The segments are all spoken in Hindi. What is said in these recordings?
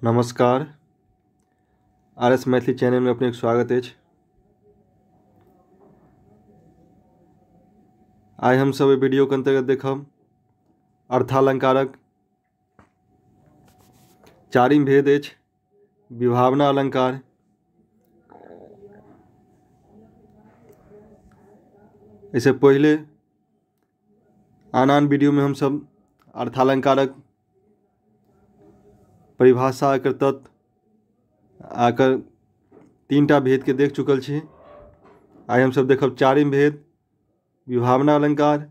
नमस्कार। RS मैथिली चैनल में अपने स्वागत है। आइ हम सब वीडियो के अंतर्गत देखब अर्थालंकारक चारिम भेद अछि विभावना अलंकार। इससे पहले आन वीडियो में हम सब अर्थालंकारक परिभाषा एकर तत्व आकर 3टा भेद के देख चुकल छी। आइ हम सब देखब चारिम भेद विभावना अलंकार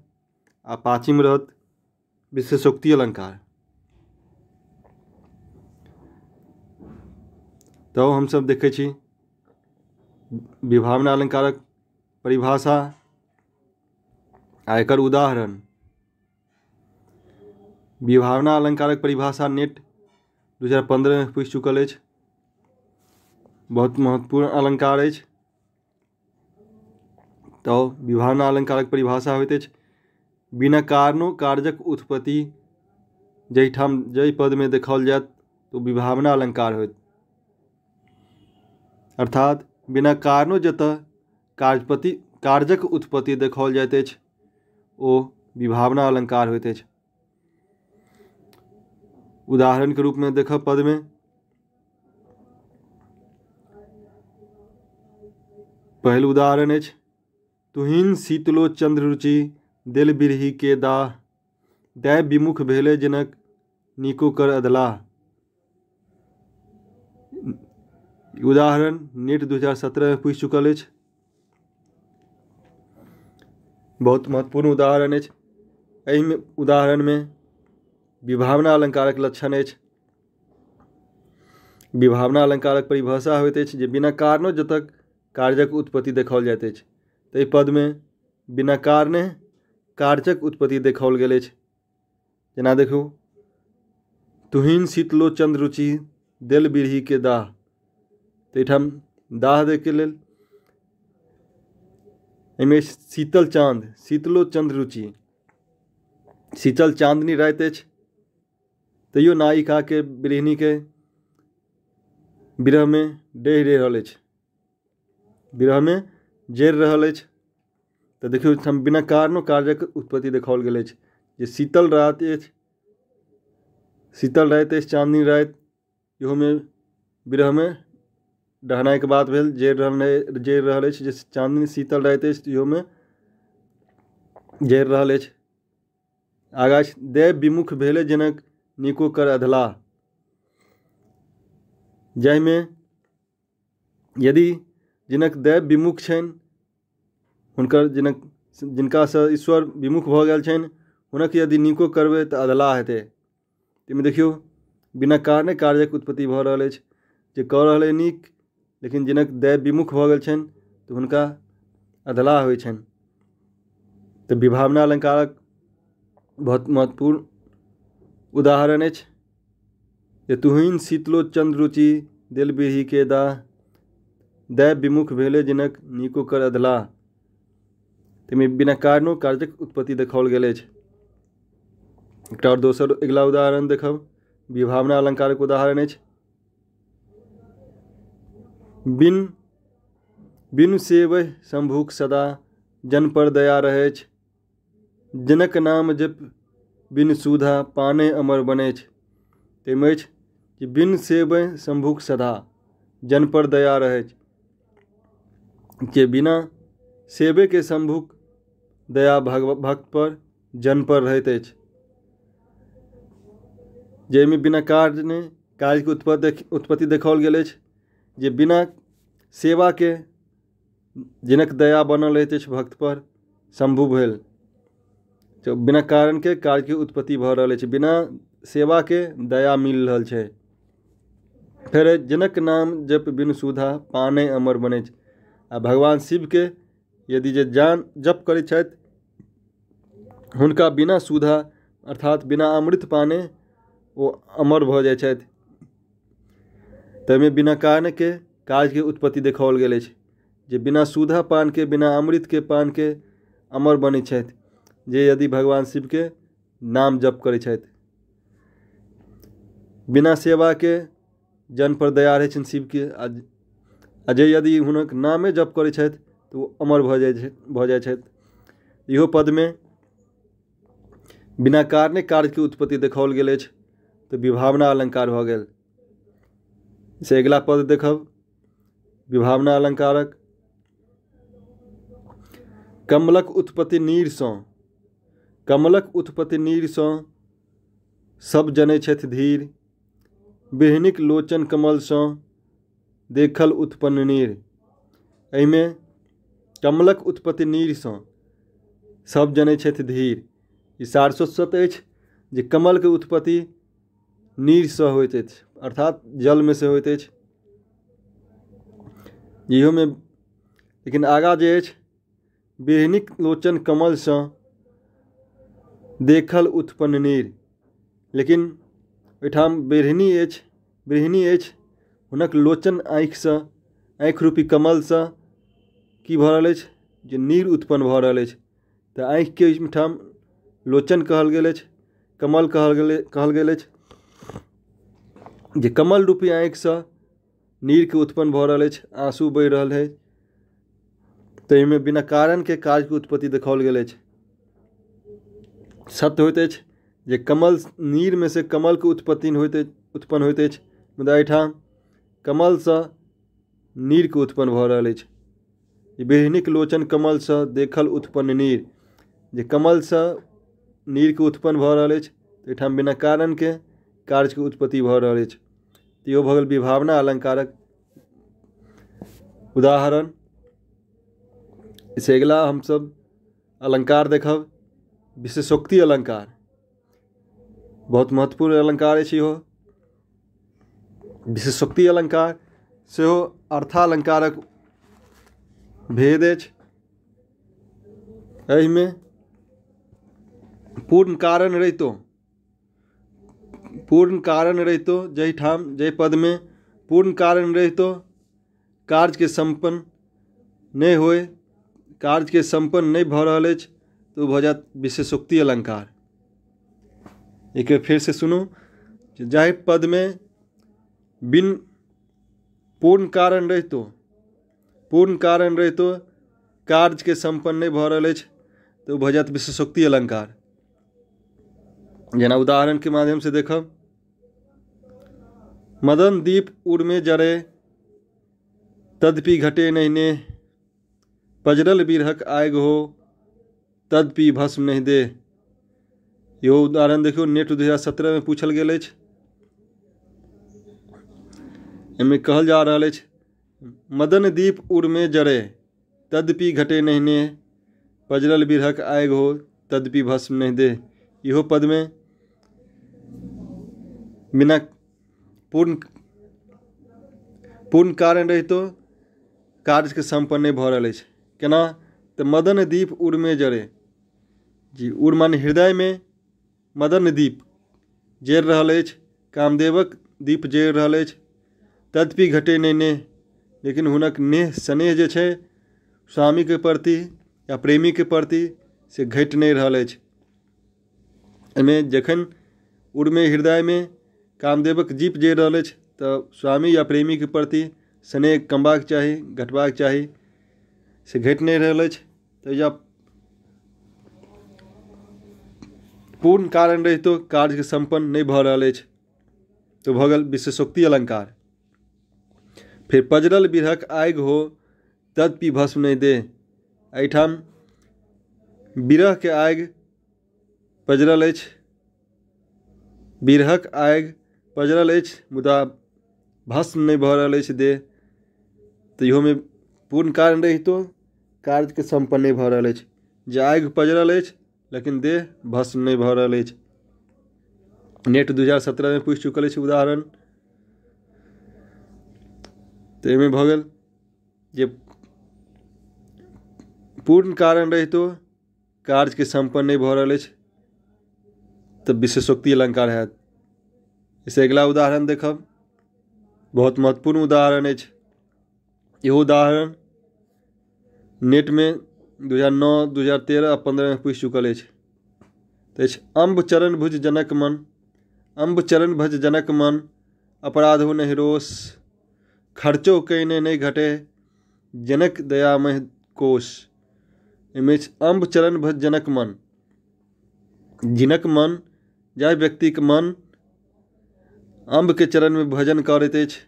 आ पाँचम रहत विशेषोक्ति अलंकार। तो हम सब देखे छी विभावना अलंकारक परिभाषा आ एकर उदाहरण। विभावना अलंकारक परिभाषा नेट 2015 में पूछ चुकल अछि। बहुत महत्वपूर्ण अलंकार अछि। तो विभावना अलंकारक परिभाषा होइत अछि बिना कारणों कार्यक उत्पत्ति जहिठाम जय पद में देखाओल जायत तो विभावना अलंकार होइत। अर्थात बिना कारणों जतः कार्यक उत्पत्ति देखाओल जाइत अछि ओ विभावना अलंकार होइत अछि। उदाहरण के रूप में देखब पद में पहल उदाहरण अछि तुहिन शीतलो चंद्र रुचि दिल बिरही के दाह दैव विमुख भेले जनक नीको कर अदला। उदाहरण नेट 2017 में पूछ चुकल अछि। बहुत महत्वपूर्ण उदाहरण अछि। एहि उदाहरण में विभावना अलंकारक लक्षण अछि। विभावना अलंकारक परिभाषा होइत अछि जे बिना कारणों जतऽ कार्यक उत्पत्ति देखाओल जाइत अछि। ताहि पद में बिना कारणे कार्यक उत्पत्ति देखाओल गेल अछि। जेना देखू तुहिन शीतलो चंद्र रुचि दिल बिरही के दाह। तहिठाम दाह देख के लेल एहिमे शीतल चाँद शीतलो चंद्र रुचि शीतल चांदनी राति अछि तैयो नायिका के बिरहिनी के विरह में डहि रहल अछि, विरह में जरि रहल अछि। तो देखियो हम बिना कारणों कार्यक उत्पत्ति देखाओल गेल अछि जे शीतल राति अछि, शीतल राति अछि चांदनी राति, इहो में विरह में डहनाई के बात भेल। जरि रहल अछि जे चांदनी शीतल राति अछि इहो में जरि रहल अछि। आगा दैव विमुख भेले जनक नीको कर अधला। जाहि में यदि जनक दैव विमुख छनि हुनकर जिनका से ईश्वर विमुख भऽ गेल छनि हुनक यदि नीको करबै तऽ अधला हेतै। एहिमे देखियौ बिना कारणे कार्यक उत्पत्ति भऽ रहल अछि जे कऽ रहल अइ नीक लेकिन जिनक दैव विमुख भऽ गेल छनि तऽ हुनका अधला होइ छनि। तऽ विभावना अलंकारक बहुत महत्वपूर्ण उदाहरण अछि जे तुहिन शीतलो चंद्र रुचि दिल बिरही के दाह दैव विमुख भेले जनक नीको कर अधला। ताहिमे बिना कारणों कार्यक उत्पत्ति देखाओल गेल अछि। एकटा और दोसर अगिला उदाहरण देखब विभावना अलंकारक उदाहरण अछि बिनु सेवह शंभुक सदा जन पर दया रहैछ जनक नाम जप बिन सुधा पाने अमर बनैछ। ताहिमे अछि कि बिन सेवह शंभुक सदा जन पर दया रहैछ के बिना सेवे के शंभुक दया भक्त पर जन पर रहैत अछि। जाहिमे बिना कार्य के उत्पत्ति देखाओल गेल अछि जे बिना सेवा के जिनक दया बनल रहैत अछि भक्त पर शंभु भेल। तो बिना कारण के कार्य के उत्पत्ति भऽ रहल अछि, बिना सेवा के दया मिल रहल छै। फिर जनक नाम जप बिन सुधा पाने अमर बने। आ भगवान शिव के यदि जे जप करै छथि हुनका बिना सुधा अर्थात बिना अमृत पाने वो अमर भऽ जाइ छथि। ताहिमे बिना कारण के कार्य के उत्पत्ति देखाओल गेल अछि जे बिना सुधा पान के बिना अमृत के पान के अमर बनै छथि जे यदि भगवान शिव के नाम जप करै छथि। बिना सेवा के जन पर दया रहै छनि शिवके, आ जे यदि हुनक नामे जप करै छथि तऽ ओ अमर भऽ जाइ छथि। इहो पदमे बिना कारणे कार्यके उत्पत्ति देखाओल गेल अछि, तऽ विभावना अलंकार भऽ गेल। से अगिला पद देखब विभावना अलंकारक। कमलक उत्पत्ति नीरसँ, कमलक उत्पत्ति नीरसँ सब जनै छथि धीर, बिरहनिक लोचन कमलसँ देखल उत्पन्न नीर। एहिमे कमलक उत्पत्ति नीरसँ सब जनै छथि धीर, ई सारस्वत अछि जे कमलके उत्पत्ति नीरसँ होइत अछि, अर्थात जलमे से होइत अछि। इहोमे लेकिन आगाँ जे अछि बिरहनिक लोचन कमलसँ देखल उत्पन्न नीर, लेकिन ओहिठाम बिरहनी अछि, हुनक लोचन आँखिसँ, आँखि रूपी कमलसँ की भऽ रहल अछि जे नीर उत्पन्न भऽ रहल अछि। तऽ आँखिके ओहिठाम लोचन कहल गेल अछि, कमल कहल गेल अछि, जे कमल रूपी आँखिसँ नीरके उत्पन्न भऽ रहल अछि, आंसू बहि रहल है। तऽ एहिमे बिना कारणके कार्यके उत्पत्ति देखाओल गेल अछि। सत्य होइत अछि जे कमल नीरमे से कमलके उत्पन्न होइत अछि, मुदा एहिठाम कमलसँ नीरके उत्पन्न भऽ रहल अछि। बिरहनिक लोचन कमलसँ देखल उत्पन्न नीर, जे कमलसँ नीरके उत्पन्न भऽ रहल अछि, एहिठाम बिना कारणके कार्यके उत्पत्ति भऽ रहल अछि। इहो भऽ गेल विभावना अलंकारक उदाहरण। इससे अगिला हमसब अलंकार देखब विशेषोक्ति अलंकार। बहुत महत्वपूर्ण अलंकार अछि इहो। विशेषोक्ति अलंकार सेहो अर्थालंकारक भेद अछि। एहिमे पूर्ण कारण रहितो जाहि पदमे पूर्ण कारण रहितो कार्यके संपन्न नहि होय, कार्यके संपन्न नहि भऽ रहल अछि, तऽ ओ भऽ जायत विशेषोक्ति अलंकार। एक बेर फेर से सुनू, जाहि पदमे बिन पूर्ण कारण रहितो कार्यके संपन्न नहि भऽ रहल अछि, तऽ ओ भऽ जायत विशेषोक्ति अलंकार। जेना उदाहरणके माध्यम से देखब, मदन दीप उर्मे जरे तदपि घटे नहीं ने, पजरल बिरहक आगि हो तदपि भस्म नहीं दे। इहो उदाहरण देखियौ, नेट 2017 में पूछल गेल अछि। एहिमे कहल जा रहल अछि, मदन दीप उर्मे जरे तदपि घटे नहीं ने, पजरल बिरहक आगि हो तदपि भस्म नहीं दे। इहो पदमे बिना पूर्ण कारण रहितो कार्यके संपन्न नहीं भऽ रहल अछि। केना तऽ मदन दीप उर्मे जरे, जी उर माने हृदय में मदन दीप जरि रहल अछि, कामदेवक दीप जरि रहल अछि, तदपि घटे नहीं ने, लेकिन हुनक स्नेह जे छै स्वामीके प्रति या प्रेमीके प्रति से घटि नहीं रहल अछि। एहिमे जखन उर्मे हृदय में कामदेवक दीप जरि रहल अछि, तऽ स्वामी या प्रेमीके प्रति स्नेह कमबाक चाही, घटबाक चाही, से घटि नहीं रहल अछि। तऽ या पूर्ण कारण रहितो कार्यके संपन्न नहीं भऽ रहल अछि, तो भऽ गेल विशेषोक्ति अलंकार। फिर पजरल बिरहक आगि हो तदपि भस्म नहीं दे। एहिठाम बिरहके आगि पजरल अछि, बिरहक आगि पजरल अछि, मुदा भस्म नहीं भऽ रहल अछि देह, तऽ इहोमे पूर्ण कारण रहितो कार्यके संपन्न नहीं भऽ रहल अछि। जे आगि पजरल अछि लेकिन देह भस्म नहीं भऽ रहल अछि। नेट 2017 में पूछि चुकल अछि उदाहरण। तऽ एहिमे भऽ गेल जे पूर्ण कारण रहितो कार्यके संपन्न नहीं भऽ रहल अछि, तऽ विशेषोक्ति अलंकार हैत। इससे अगला उदाहरण देखब, बहुत महत्वपूर्ण उदाहरण अछि। इहो उदाहरण नेट में 2009, 2013 आ 2015 में पूछि चुकल अछि। तऽ अम्ब चरण भुज जनक मन, अपराधो नहीं रोष, खर्चो कईने नहीं घटे, जनक दयामय कोश। इमें अम्ब चरण भज जनक मन, जिनक मन जाहि व्यक्ति के मन अम्ब के चरण में भजन करैत अछि,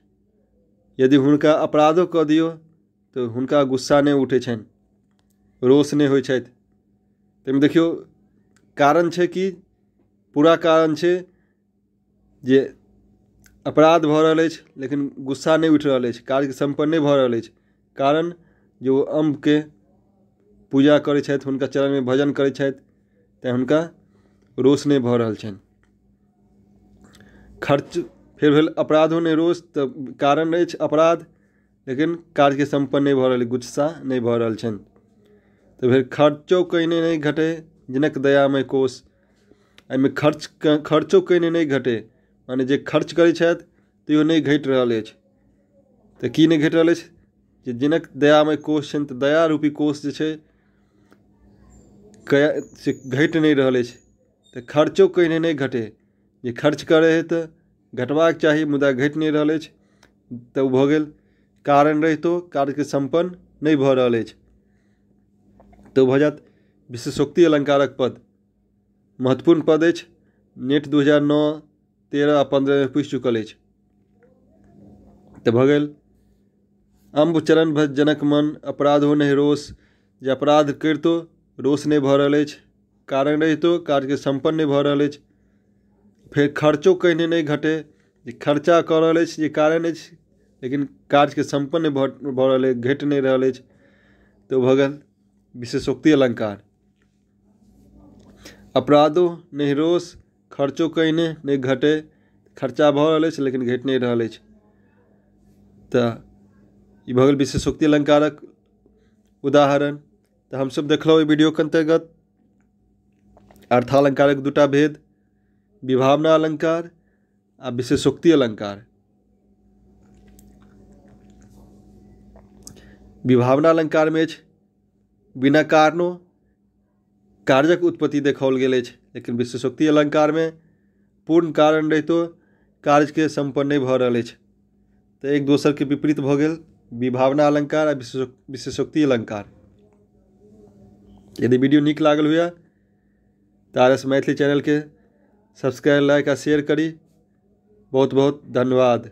यदि हुनका अपराधो कऽ दियौ तो हुनका गुस्सा नहीं उठै छनि, रोष नहीं होइ छथि। ताहिमे देखियौ कारण छै कि पूरा कारण छै जे अपराध भऽ रहल अछि लेकिन गुस्सा नहीं उठि रहल अछि, कार्य सम्पन्न नहीं भऽ रहल अछि। कारण जो अम्ब के पूजा करै छथि, हुनका चरण में भजन करै छथि, तेँ हुनका रोष नहीं भऽ रहल छनि। खर्च फिर भेल अपराधो नहीं रोष, तऽ कारण अछि अपराध लेकिन कार्य सम्पन्न नहीं भऽ रहल, गुस्सा नहीं भऽ रहल छनि। तऽ फिर खर्चो कईने नहीं घटे, जनक दयामय कोश। एहिमे खर्चो कईने नहीं घटे, माने जे खर्च करै छथि तैयो नहीं घटि रहल अछि। तऽ की नहीं घटि रहल अछि, जे जनक दयामय कोश छनि, तऽ दया रूपी कोश जे छै से घटि नहीं रहल अछि। तऽ खर्चो कईने नहीं घटे, जे खर्च करे है तऽ घटबाक चाही मुदा घटि नहीं रहल अछि, तऽ ओ भऽ गेल कारण रहितो कार्यके सम्पन्न नहीं भऽ रहल अछि। तऽ भऽ जायत विशेषोक्ति अलंकारक पद, महत्वपूर्ण पद अछि, नेट 2009, 13 आ 15 में पूछि चुकल अछि। तऽ भऽ गेल अम्ब चरण भज जनक मन, अपराधो नहीं रोष। जे अपराध करितो रोष नहीं भऽ रहल अछि, कारण रहितो कार्यके सम्पन्न नहीं भऽ रहल अछि। फिर खर्चो कहीने नहीं घटे, जे खर्चा कऽ रहल अछि जे कारण अछि लेकिन कार्यके सम्पन्न नहीं भऽ रहल अछि, घटि नहीं रहल अछि। तऽ भऽ गेल विशेषोक्ति अलंकार। अपराधो नहीं रोष, खर्चो कहीने नहीं घटे, खर्चा भऽ रहल अछि लेकिन घटि नहीं रहल अछि। तऽ ई भऽ गेल विशेषोक्ति अलंकारक उदाहरण। तऽ हमसब देखलहुँ ई वीडियो के अंतर्गत अर्थालंकारक दूटा भेद, विभावना अलंकार आ विशेषोक्ति अलंकार। विभावना अलंकार में अछि बिना कारणों कार्यक उत्पत्ति देखाओल गेल अछि, लेकिन विशेषोक्ति अलंकार में पूर्ण कारण रहितो कार्य के सम्पन्न नहीं भऽ रहल अछि। तऽ एक दोसर के विपरीत भऽ गेल विभावना अलंकार आ विशेषोक्ति अलंकार। यदि वीडियो नीक लागल हुए तऽ आर एस मैथिली चैनल के सब्सक्राइब, लाइक आ शेयर करी। बहुत बहुत धन्यवाद।